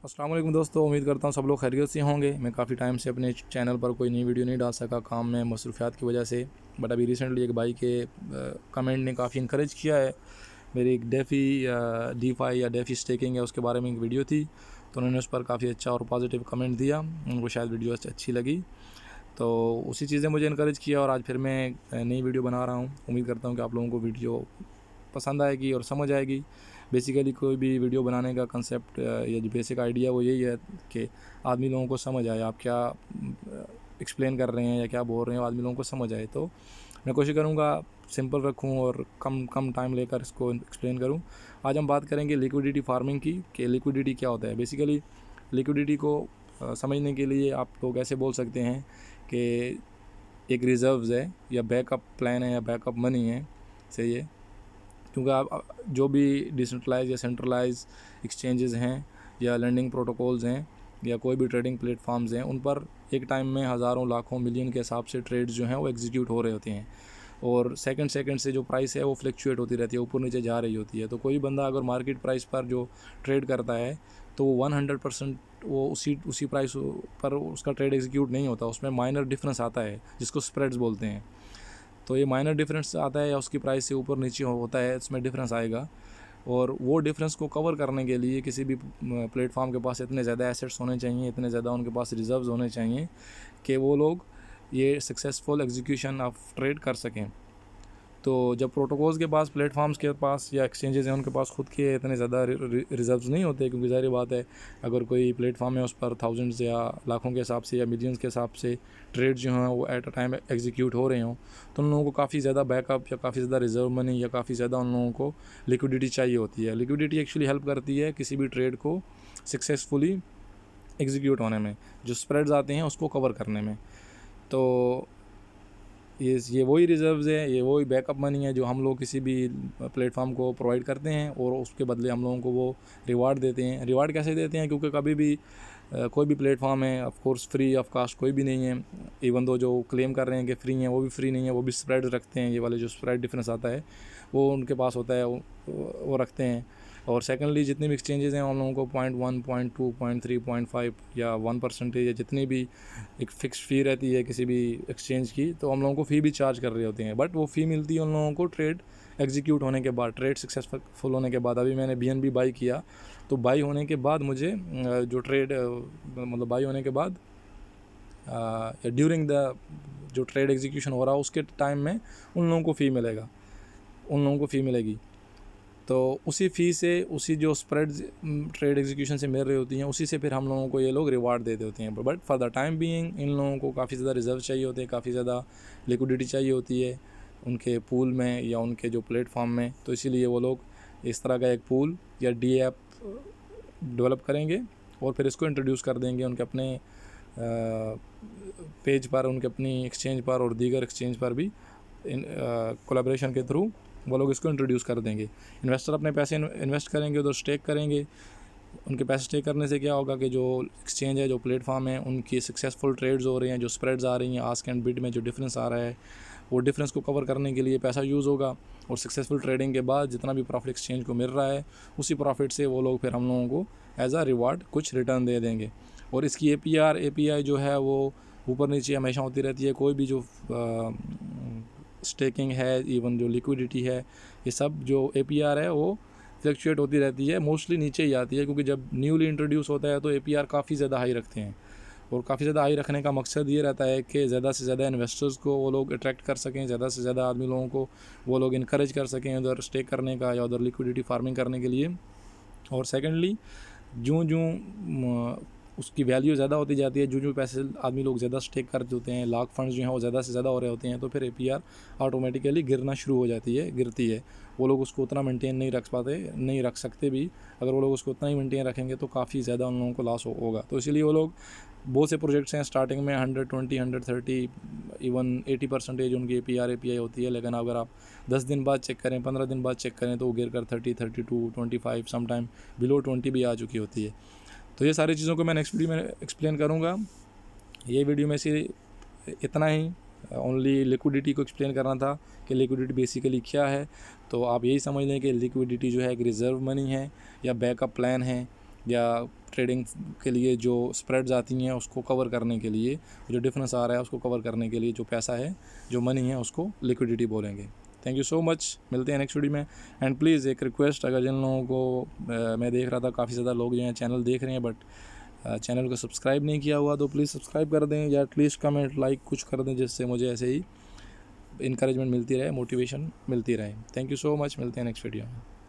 अस्सलाम वालेकुम दोस्तों, उम्मीद करता हूँ सब लोग खैरियत से होंगे। मैं काफ़ी टाइम से अपने चैनल पर कोई नई वीडियो नहीं डाल सका, काम में मसरूफियात की वजह से। बट अभी रिसेंटली एक भाई के कमेंट ने काफ़ी इंकरेज किया है। मेरी एक डीफाई या डेफी स्टेकिंग है उसके बारे में एक वीडियो थी, तो उन्होंने उस पर काफ़ी अच्छा और पॉजिटिव कमेंट दिया। उनको शायद वीडियो अच्छी लगी, तो उसी चीज़ें मुझे इंकरेज किया और आज फिर मैं नई वीडियो बना रहा हूँ। उम्मीद करता हूँ कि आप लोगों को वीडियो पसंद आएगी और समझ आएगी। बेसिकली कोई भी वीडियो बनाने का कंसेप्ट या जो बेसिक आइडिया वो यही है कि आदमी लोगों को समझ आए आप क्या एक्सप्लेन कर रहे हैं या क्या बोल रहे हैं, आदमी लोगों को समझ आए। तो मैं कोशिश करूँगा सिंपल रखूँ और कम कम टाइम लेकर इसको एक्सप्लेन करूँ। आज हम बात करेंगे लिक्विडिटी फार्मिंग की, कि लिक्विडिटी क्या होता है। बेसिकली लिक्विडिटी को समझने के लिए आप लोग ऐसे बोल सकते हैं कि एक रिज़र्व्स है या बैकअप प्लान है या बैकअप मनी है, सही है। क्योंकि आप जो भी डिसेंट्रलाइज या सेंट्रलाइज एक्सचेंजेस हैं या लैंडिंग प्रोटोकॉल्स हैं या कोई भी ट्रेडिंग प्लेटफॉर्म्स हैं, उन पर एक टाइम में हज़ारों लाखों मिलियन के हिसाब से ट्रेड्स जो हैं वो एग्जीक्यूट हो रहे होते हैं और सेकंड से जो प्राइस है वो फ्लक्चुएट होती रहती है, ऊपर नीचे जा रही होती है। तो कोई बंदा अगर मार्केट प्राइस पर जो ट्रेड करता है तो वो 100% वो उसी प्राइस पर उसका ट्रेड एग्जीक्यूट नहीं होता, उसमें माइनर डिफरेंस आता है जिसको स्प्रेड्स बोलते हैं। तो ये माइनर डिफरेंस आता है या उसकी प्राइस से ऊपर नीचे होता है, इसमें डिफरेंस आएगा। और वो डिफरेंस को कवर करने के लिए किसी भी प्लेटफॉर्म के पास इतने ज़्यादा एसेट्स होने चाहिए, इतने ज़्यादा उनके पास रिजर्व्स होने चाहिए कि वो लोग ये सक्सेसफुल एग्जीक्यूशन ऑफ ट्रेड कर सकें। तो जब प्रोटोकॉल्स के पास, प्लेटफॉर्म्स के पास या एक्सचेंजेस हैं उनके पास खुद के इतने ज़्यादा रिजर्व्स नहीं होते, क्योंकि ज़ाहिर बात है अगर कोई प्लेटफॉर्म है उस पर थाउजेंड्स या लाखों के हिसाब से या मिलियंस के हिसाब से ट्रेड जो हैं वो एट अ टाइम एग्जीक्यूट हो रहे हों, तो उन लोगों को काफ़ी ज़्यादा बैकअप या काफ़ी ज़्यादा रिजर्व मनी या काफ़ी ज़्यादा उन लोगों को लिक्विडिटी चाहिए होती है। लिक्विडिटी एक्चुअली हेल्प करती है किसी भी ट्रेड को सक्सेसफुली एग्जीक्यूट होने में, जो स्प्रेड्स आते हैं उसको कवर करने में। तो ये वही रिज़र्व्स है, ये वही बैकअप मनी है जो हम लोग किसी भी प्लेटफॉर्म को प्रोवाइड करते हैं और उसके बदले हम लोगों को वो रिवार्ड देते हैं। रिवार्ड कैसे देते हैं, क्योंकि कभी भी कोई भी प्लेटफॉर्म है of course free of cost कोई भी नहीं है। इवन दो जो क्लेम कर रहे हैं कि फ्री हैं वो भी फ्री नहीं है, वो भी स्प्रेड रखते हैं। ये वाले जो स्प्रेड डिफरेंस आता है वो उनके पास होता है, वो रखते हैं। और सेकेंडली जितने भी एक्सचेंजेस हैं उन लोगों को 0.1, 0.2, 0.3, 0.5 या 1% या जितनी भी एक फ़िक्स फ़ी रहती है किसी भी एक्सचेंज की, तो हम लोगों को फ़ी भी चार्ज कर रहे होते हैं। बट वो फ़ी मिलती है उन लोगों को ट्रेड एग्जीक्यूट होने के बाद, ट्रेड सक्सेसफुल होने के बाद। अभी मैंने BNB बाई किया, तो बाई होने के बाद मुझे जो ट्रेड मतलब बाई होने के बाद ड्यूरिंग द जो ट्रेड एग्जीक्यूशन हो रहा है उसके टाइम में उन लोगों को फ़ी मिलेगा, उन लोगों को फ़ी मिलेगी। तो उसी फ़ी से, उसी जो स्प्रेड ट्रेड एग्जीक्यूशन से मिल रही होती हैं, उसी से फिर हम लोगों को ये लोग रिवार्ड देते होते हैं। But for the time being in लोगों को काफ़ी ज़्यादा रिजर्व चाहिए होते हैं, काफ़ी ज़्यादा लिक्विडिटी चाहिए होती है उनके पूल में या उनके जो प्लेटफॉर्म में। तो इसीलिए वो लोग इस तरह का एक पूल या DApp डेवलप करेंगे और फिर इसको इंट्रोड्यूस कर देंगे उनके अपने पेज पर, उनके अपनी एक्सचेंज पर और दीगर एक्सचेंज पर भी कोलैबोरेशन के थ्रू वो लोग इसको इंट्रोड्यूस कर देंगे। इन्वेस्टर अपने पैसे इन्वेस्ट करेंगे, उधर स्टेक करेंगे। उनके पैसे स्टेक करने से क्या होगा कि जो एक्सचेंज है, जो प्लेटफॉर्म है, उनकी सक्सेसफुल ट्रेड्स हो रही हैं, जो स्प्रेड्स आ रही हैं, आस्क एंड बिड में जो डिफरेंस आ रहा है, वो डिफरेंस को कवर करने के लिए पैसा यूज़ होगा। और सक्सेसफुल ट्रेडिंग के बाद जितना भी प्रॉफिट एक्सचेंज को मिल रहा है, उसी प्रॉफिट से वो लोग फिर हम लोगों को एज अ रिवार्ड कुछ रिटर्न दे देंगे। और इसकी API जो है वो ऊपर नीचे हमेशा होती रहती है। कोई भी जो स्टेकिंग है, इवन जो लिक्विडिटी है, ये सब जो APR है वो फ्लक्चुएट होती रहती है, मोस्टली नीचे ही आती है, क्योंकि जब न्यूली इंट्रोड्यूस होता है तो APR काफ़ी ज़्यादा हाई रखते हैं। और काफ़ी ज़्यादा हाई रखने का मकसद ये रहता है कि ज़्यादा से ज़्यादा इन्वेस्टर्स को वो लोग अट्रैक्ट कर सकें, ज़्यादा से ज़्यादा आदमी लोगों को वो लोग इनकरेज कर सकें उधर स्टेक करने का या उधर लिक्विडिटी फार्मिंग करने के लिए। और सेकेंडली जो उसकी वैल्यू ज़्यादा होती जाती है, जो पैसे आदमी लोग ज़्यादा स्टेक करते होते हैं, लाख फंड्स जो हैं वो ज़्यादा से ज़्यादा हो रहे होते हैं, तो फिर APR ऑटोमेटिकली गिरना शुरू हो जाती है, गिरती है। वो लोग उसको उतना मेंटेन नहीं रख सकते भी। अगर वो लोग उसको उतना ही मेंटेन रखेंगे तो काफ़ी ज़्यादा उन लोगों को लॉस होगा। तो इसीलिए वो लोग, बहुत से प्रोजेक्ट्स हैं स्टार्टिंग में 120, 130, इवन 80% उनकी API होती है, लेकिन अगर आप 10 दिन बाद चेक करें, 15 दिन बाद चेक करें, तो वो गिर कर 30, 32, 25, समटाइम बिलो 20 भी आ चुकी होती है। तो ये सारी चीज़ों को मैं नेक्स्ट वीडियो में एक्सप्लेन करूँगा। ये वीडियो में से इतना ही, ओनली लिक्विडिटी को एक्सप्लेन करना था कि लिक्विडिटी बेसिकली क्या है। तो आप यही समझ लें कि लिक्विडिटी जो है एक रिज़र्व मनी है या बैकअप प्लान है या ट्रेडिंग के लिए जो स्प्रेड्स आती हैं उसको कवर करने के लिए, जो डिफरेंस आ रहा है उसको कवर करने के लिए जो पैसा है, जो मनी है, उसको लिक्विडिटी बोलेंगे। थैंक यू सो मच, मिलते हैं नेक्स्ट वीडियो में। एंड प्लीज़ एक रिक्वेस्ट, अगर जिन लोगों को मैं देख रहा था काफ़ी ज़्यादा लोग जो हैं चैनल देख रहे हैं बट चैनल को सब्सक्राइब नहीं किया हुआ, तो प्लीज़ सब्सक्राइब कर दें या एटलीस्ट कमेंट लाइक कुछ कर दें, जिससे मुझे ऐसे ही इनकरेजमेंट मिलती रहे, मोटिवेशन मिलती रहे। थैंक यू सो मच, मिलते हैं नेक्स्ट वीडियो में।